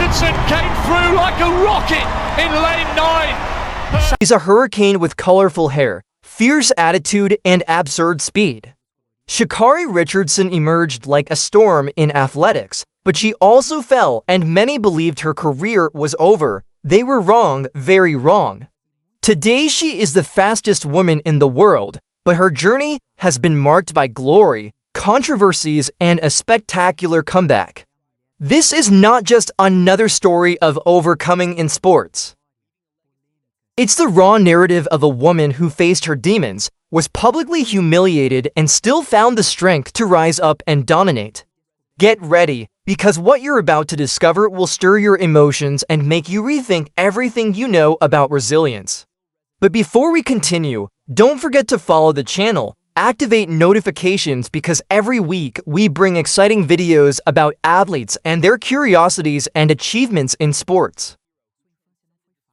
Richardson came through like a rocket in lane 9. She's a hurricane with colorful hair, fierce attitude, and absurd speed. Sha'Carri Richardson emerged like a storm in athletics, but she also fell, and many believed her career was over. They were wrong, very wrong. Today she is the fastest woman in the world, but her journey has been marked by glory, controversies, and a spectacular comeback. This is not just another story of overcoming in sports. It's the raw narrative of a woman who faced her demons, was publicly humiliated, and still found the strength to rise up and dominate. Get ready, because what you're about to discover will stir your emotions and make you rethink everything you know about resilience. But before we continue, don't forget to follow the channel, activate notifications, because every week we bring exciting videos about athletes and their curiosities and achievements in sports.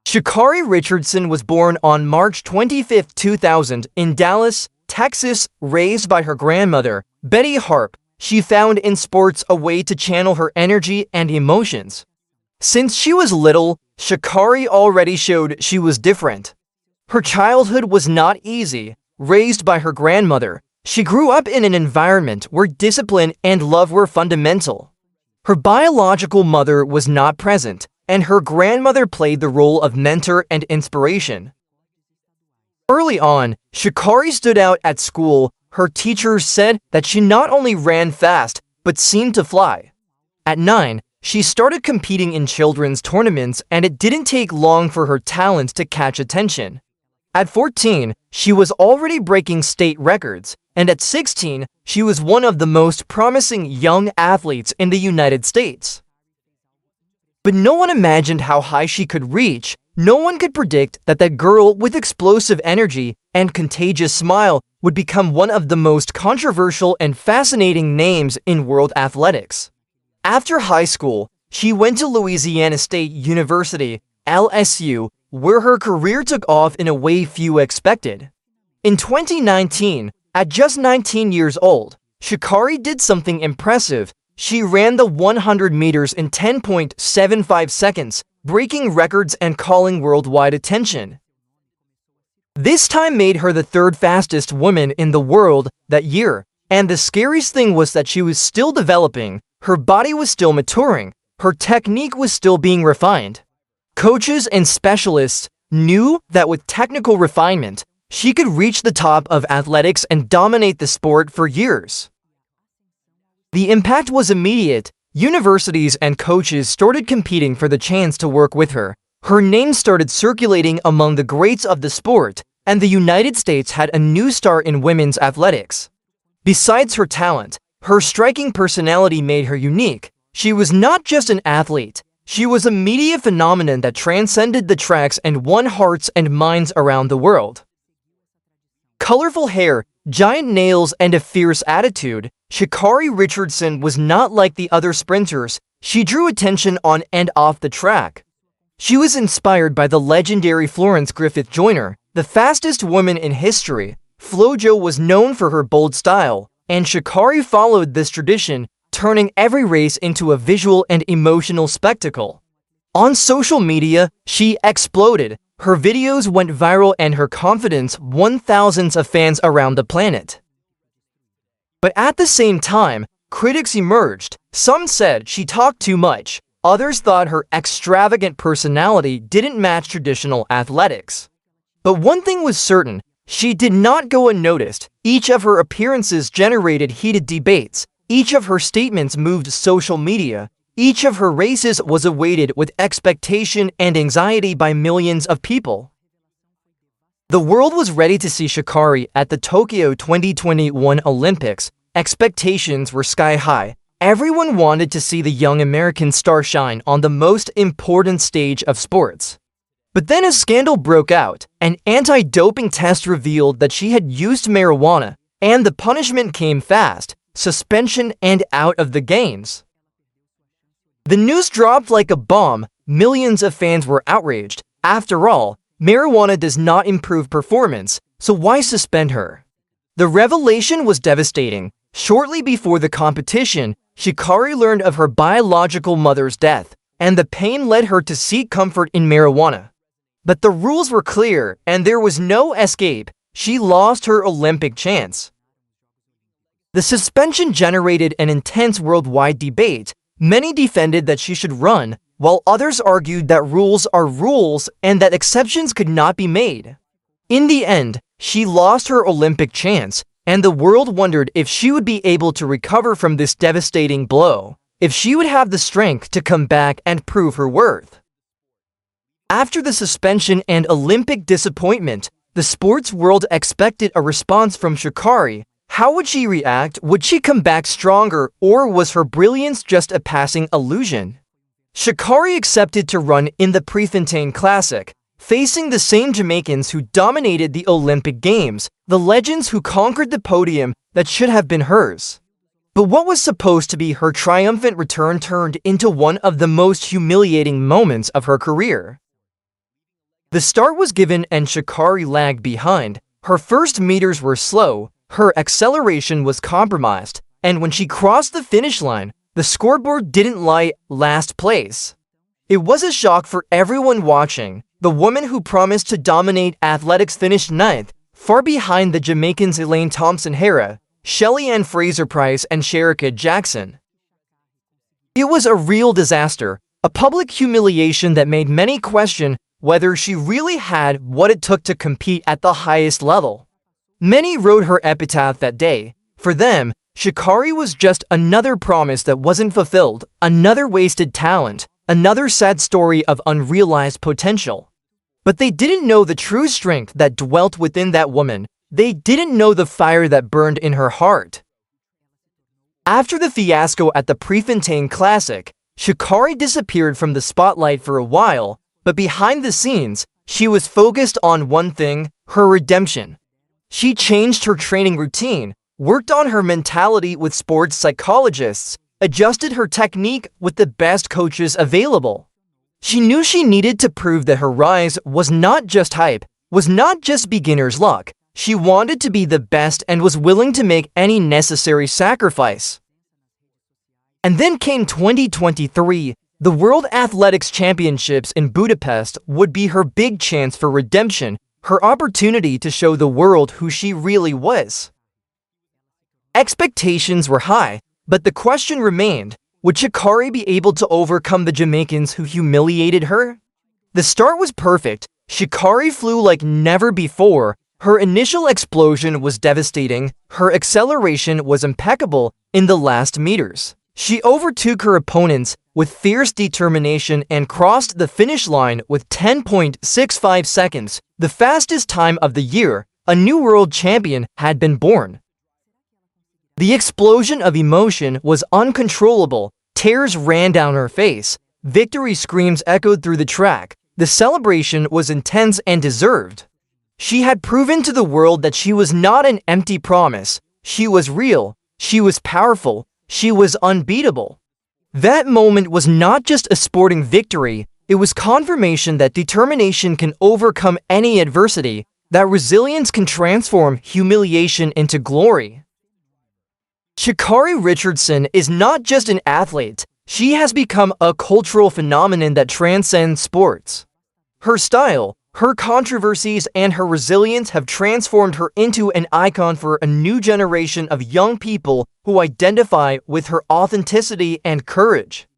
Sha'Carri Richardson was born on March 25, 2000 in Dallas, Texas. Raised by her grandmother, Betty Harp, she found in sports a way to channel her energy and emotions. Since she was little, Sha'Carri already showed she was different. Her childhood was not easy. Raised by her grandmother, she grew up in an environment where discipline and love were fundamental. Her biological mother was not present, and her grandmother played the role of mentor and inspiration. Early on, Sha'Carri stood out at school. Her teachers said that she not only ran fast, but seemed to fly. At 9, she started competing in children's tournaments, and it didn't take long for her talent to catch attention. At 14, she was already breaking state records, and at 16, she was one of the most promising young athletes in the United States. But no one imagined how high she could reach. No one could predict that that girl with explosive energy and contagious smile would become one of the most controversial and fascinating names in world athletics. After high school, she went to Louisiana State University, LSU, where her career took off in a way few expected. In 2019, at just 19 years old, Sha'Carri did something impressive. She ran the 100 meters in 10.75 seconds, breaking records and calling worldwide attention. This time made her the third fastest woman in the world that year, and the scariest thing was that she was still developing, her body was still maturing, her technique was still being refined. Coaches and specialists knew that with technical refinement, she could reach the top of athletics and dominate the sport for years. The impact was immediate. Universities and coaches started competing for the chance to work with her. Her name started circulating among the greats of the sport, and the United States had a new star in women's athletics. Besides her talent, her striking personality made her unique. She was not just an athlete. She was a media phenomenon that transcended the tracks and won hearts and minds around the world. Colorful hair, giant nails, and a fierce attitude, Sha'Carri Richardson was not like the other sprinters. She drew attention on and off the track. She was inspired by the legendary Florence Griffith Joyner, the fastest woman in history. Flojo was known for her bold style, and Sha'Carri followed this tradition, turning every race into a visual and emotional spectacle. On social media, she exploded. Her videos went viral and her confidence won thousands of fans around the planet. But at the same time, critics emerged. Some said she talked too much. Others thought her extravagant personality didn't match traditional athletics. But one thing was certain, she did not go unnoticed. Each of her appearances generated heated debates. Each of her statements moved social media. Each of her races was awaited with expectation and anxiety by millions of people. The world was ready to see Sha'Carri at the Tokyo 2021 Olympics. Expectations were sky high. Everyone wanted to see the young American star shine on the most important stage of sports. But then a scandal broke out. An anti-doping test revealed that she had used marijuana, and the punishment came fast: suspension and out of the games. The news dropped like a bomb. Millions of fans were outraged. After all, marijuana does not improve performance, so why suspend her? The revelation was devastating. Shortly before the competition, Sha'Carri learned of her biological mother's death. and the pain led her to seek comfort in marijuana. But the rules were clear, and there was no escape. She lost her Olympic chance. The suspension generated an intense worldwide debate. Many defended that she should run, while others argued that rules are rules and that exceptions could not be made. In the end, she lost her Olympic chance, and the world wondered if she would be able to recover from this devastating blow, if she would have the strength to come back and prove her worth. After the suspension and Olympic disappointment, the sports world expected a response from Sha'Carri. How would she react? Would she come back stronger, or was her brilliance just a passing illusion? Sha'Carri accepted to run in the Prefontaine Classic, facing the same Jamaicans who dominated the Olympic Games, the legends who conquered the podium that should have been hers. But what was supposed to be her triumphant return turned into one of the most humiliating moments of her career. The start was given and Sha'Carri lagged behind. Her first meters were slow, her acceleration was compromised, and when she crossed the finish line, the scoreboard didn't lie, last place. It was a shock for everyone watching. The woman who promised to dominate athletics finished ninth, far behind the Jamaicans Elaine Thompson-Herah, Shelly-Ann Fraser-Pryce, and Shericka Jackson. It was a real disaster, a public humiliation that made many question whether she really had what it took to compete at the highest level. Many wrote her epitaph that day. For them, Sha'Carri was just another promise that wasn't fulfilled, another wasted talent, another sad story of unrealized potential. But they didn't know the true strength that dwelt within that woman. They didn't know the fire that burned in her heart. After the fiasco at the Prefontaine Classic, Sha'Carri disappeared from the spotlight for a while, but behind the scenes, she was focused on one thing: her redemption. She changed her training routine, worked on her mentality with sports psychologists, adjusted her technique with the best coaches available. She knew she needed to prove that her rise was not just hype, was not just beginner's luck. She wanted to be the best and was willing to make any necessary sacrifice. And then came 2023. The World Athletics Championships in Budapest would be her big chance for redemption, her opportunity to show the world who she really was. Expectations were high, but the question remained: would Sha'Carri be able to overcome the Jamaicans who humiliated her? The start was perfect. Sha'Carri flew like never before. Her initial explosion was devastating. Her acceleration was impeccable in the last meters. She overtook her opponents with fierce determination and crossed the finish line with 10.65 seconds, the fastest time of the year. A new world champion had been born. The explosion of emotion was uncontrollable. Tears ran down her face. Victory screams echoed through the track. The celebration was intense and deserved. She had proven to the world that she was not an empty promise. She was real. She was powerful. She was unbeatable. That moment was not just a sporting victory. It was confirmation that determination can overcome any adversity, that resilience can transform humiliation into glory. Sha'Carri Richardson is not just an athlete. She has become a cultural phenomenon that transcends sports. Her style, her controversies, and her resilience have transformed her into an icon for a new generation of young people who identify with her authenticity and courage.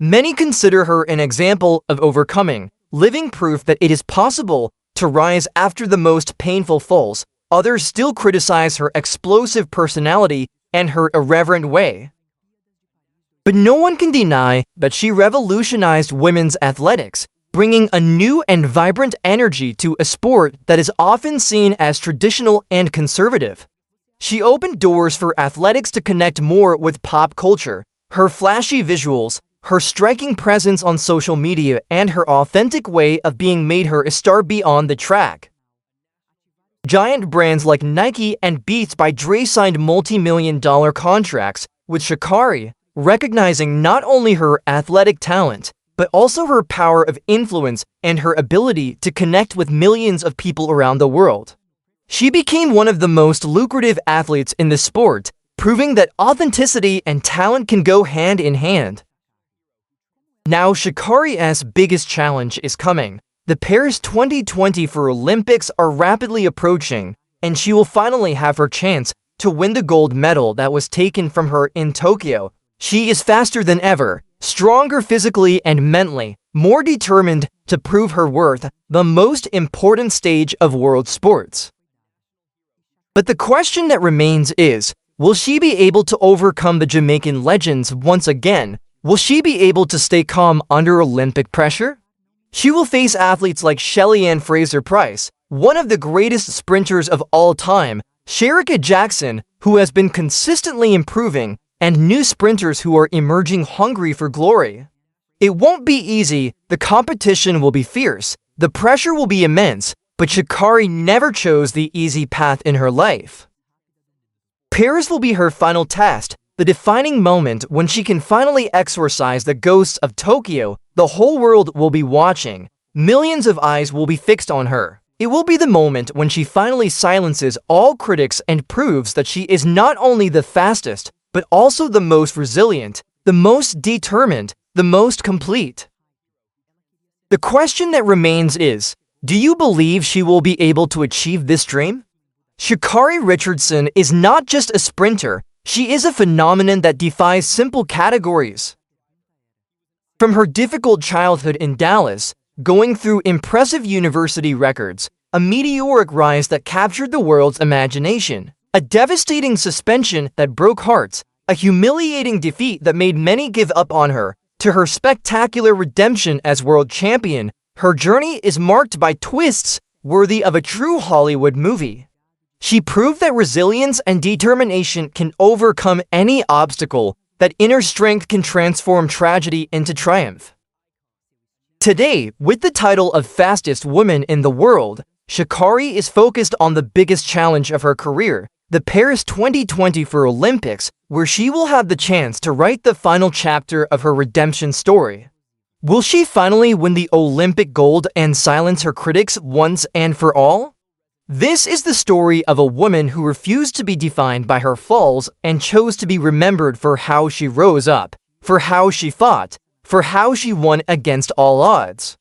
Many consider her an example of overcoming, living proof that it is possible to rise after the most painful falls. Others still criticize her explosive personality and her irreverent way. But no one can deny that she revolutionized women's athletics, bringing a new and vibrant energy to a sport that is often seen as traditional and conservative. She opened doors for athletics to connect more with pop culture. Her flashy visuals, her striking presence on social media, and her authentic way of being made her a star beyond the track. Giant brands like Nike and Beats by Dre signed multi-million-dollar contracts with Sha'Carri, recognizing not only her athletic talent, but also her power of influence and her ability to connect with millions of people around the world. She became one of the most lucrative athletes in the sport, proving that authenticity and talent can go hand in hand. Now Sha'Carri's biggest challenge is coming. The Paris 2024 Olympics are rapidly approaching, and she will finally have her chance to win the gold medal that was taken from her in Tokyo. She is faster than ever, stronger physically and mentally, more determined to prove her worth, the most important stage of world sports. But the question that remains is, will she be able to overcome the Jamaican legends once again? Will she be able to stay calm under Olympic pressure? She will face athletes like Shelly-Ann Fraser-Pryce, one of the greatest sprinters of all time, Sha'Carri Richardson, who has been consistently improving, and new sprinters who are emerging hungry for glory. It won't be easy, the competition will be fierce, the pressure will be immense, but Sha'Carri never chose the easy path in her life. Paris will be her final test, the defining moment when she can finally exorcise the ghosts of Tokyo. The whole world will be watching. Millions of eyes will be fixed on her. It will be the moment when she finally silences all critics and proves that she is not only the fastest, but also the most resilient, the most determined, the most complete. The question that remains is, do you believe she will be able to achieve this dream? Sha'Carri Richardson is not just a sprinter, she is a phenomenon that defies simple categories. From her difficult childhood in Dallas, going through impressive university records, a meteoric rise that captured the world's imagination, a devastating suspension that broke hearts, a humiliating defeat that made many give up on her, to her spectacular redemption as world champion, her journey is marked by twists worthy of a true Hollywood movie. She proved that resilience and determination can overcome any obstacle, that inner strength can transform tragedy into triumph. Today, with the title of fastest woman in the world, Sha'Carri is focused on the biggest challenge of her career, the Paris 2024 Olympics, where she will have the chance to write the final chapter of her redemption story. Will she finally win the Olympic gold and silence her critics once and for all? This is the story of a woman who refused to be defined by her falls and chose to be remembered for how she rose up, for how she fought, for how she won against all odds.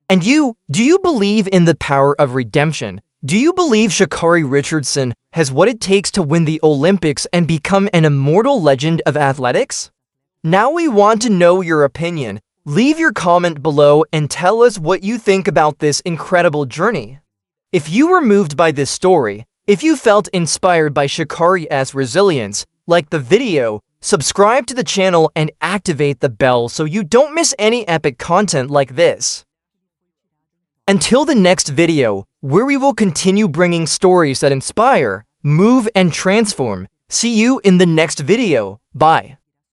And you, do you believe in the power of redemption? Do you believe Sha'Carri Richardson has what it takes to win the Olympics and become an immortal legend of athletics? Now we want to know your opinion. Leave your comment below and tell us what you think about this incredible journey. If you were moved by this story, if you felt inspired by Sha'Carri's resilience, like the video, subscribe to the channel and activate the bell so you don't miss any epic content like this. Until the next video, where we will continue bringing stories that inspire, move, and transform. See you in the next video. Bye.